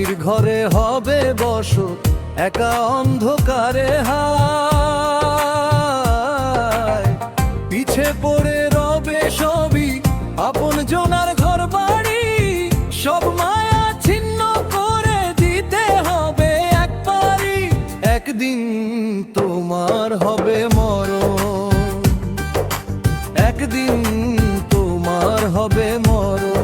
মাটির ঘরে হবে বসত, একা অন্ধকারে হায়। পিছে পড়ে রবে সবই, আপন জনার ঘর বাড়ি, সব মায়া ছিন্ন করে দিতে হবে একবারই। একদিন তোমার হবে মরণ, একদিন তোমার হবে মরণ।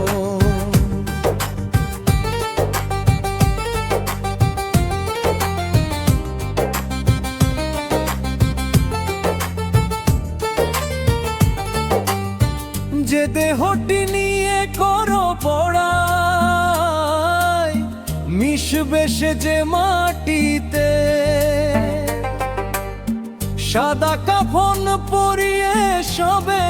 যে দেহটি নিয়ে করো পড়াই, মিশবে সে যে মাটিতে। সাদা কাফন পরিয়ে সবে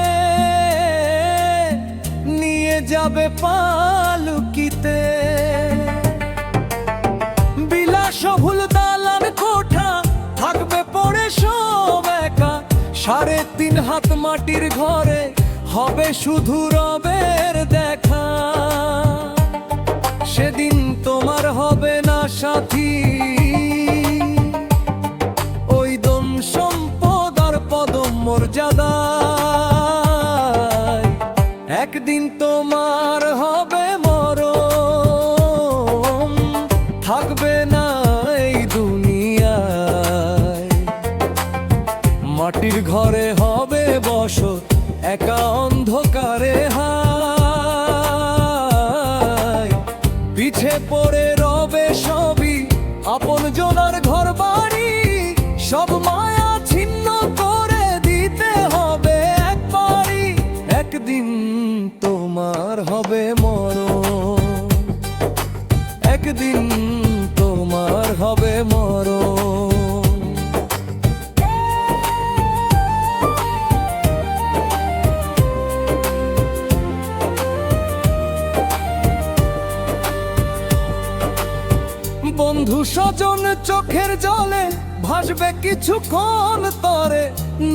নিয়ে যাবে পালকিতে। বিলাসবহুল দালান কোঠা থাকবে পড়ে সব একা, 3.5 হাত মাটির ঘরে হবে শুধু রবের দেখা। সেদিন তোমার হবে না সাথী, ওই দম সম্পদ আর পদম মর্যাদায়। একদিন তোমার হবে মরণ, থাকবে না এই দুনিয়ায়। মাটির ঘরে হবে বসত, একা অন্ধকারে হায়। পিছে পড়ে রবে সবই, আপন জনার ঘর বাড়ি, সব মায়া ছিন্ন করে দিতে হবে একবারই। একদিন তোমার হবে মরণ, একদিন তোমার হবে মরণ। বন্ধু স্বজন চোখের জলে ভাসবে কিছুক্ষণ তরে,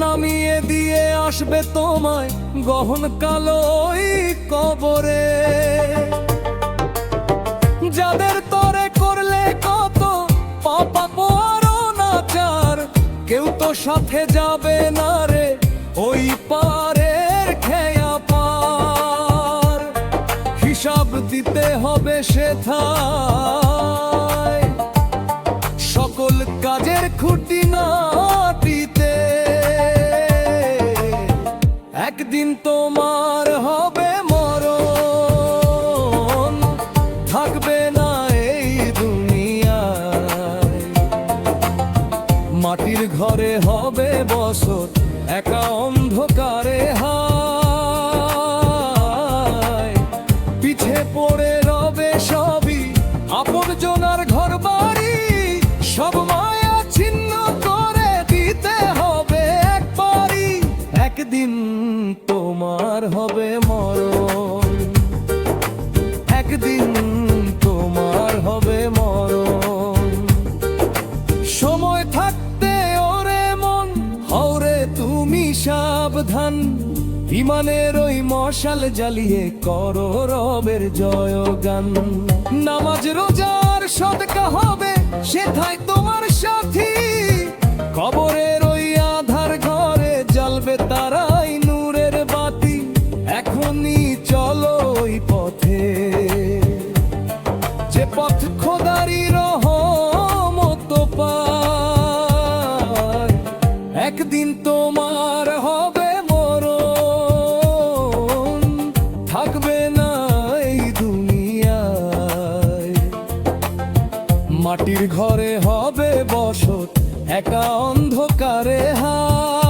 নামিয়ে দিয়ে আসবে তোমায় গহন কালো ওই কবরে। যাদের তরে করলে কত পাপ আর অনাচার, কেউ তো সাথে যাবে না রে ওই পারের খেয়া পার। হিসাব দিতে হবে সেথায়, সকল কাজের খুঁটিনাটিতে। একদিন তোমার হবে মরণ, থাকবে না এই দুনিয়ায়। মাটির ঘরে হবে বসত, একা অন্ধকারে হায়। পিছে পড়ে রবে সবই, আপন জনার ঘর বাড়ি, সব মায়া ছিন্ন করে দিতে হবে একবারই। একদিন তোমার হবে মরণ, একদিন তোমার হবে মরণ। সময় থাকতে ওরে মন হওরে তুমি সাবধান, ইমানের ওই মশাল জ্বালিয়ে করো রবের জয়গান। নামাজ রোজার সদকা হবে সেথায় তোমার সাথী, কবরের ওই আধার ঘরে জ্বলবে তারাই নূরের বাতি। এখনই চলো ওই পথে, যে পথ খোদারি রহমত পায়। একদিন তোমার হবে মরণ, থাকবে না এই দুনিয়ায়। মাটির ঘরে হবে বসত, একা অন্ধকারে হায়।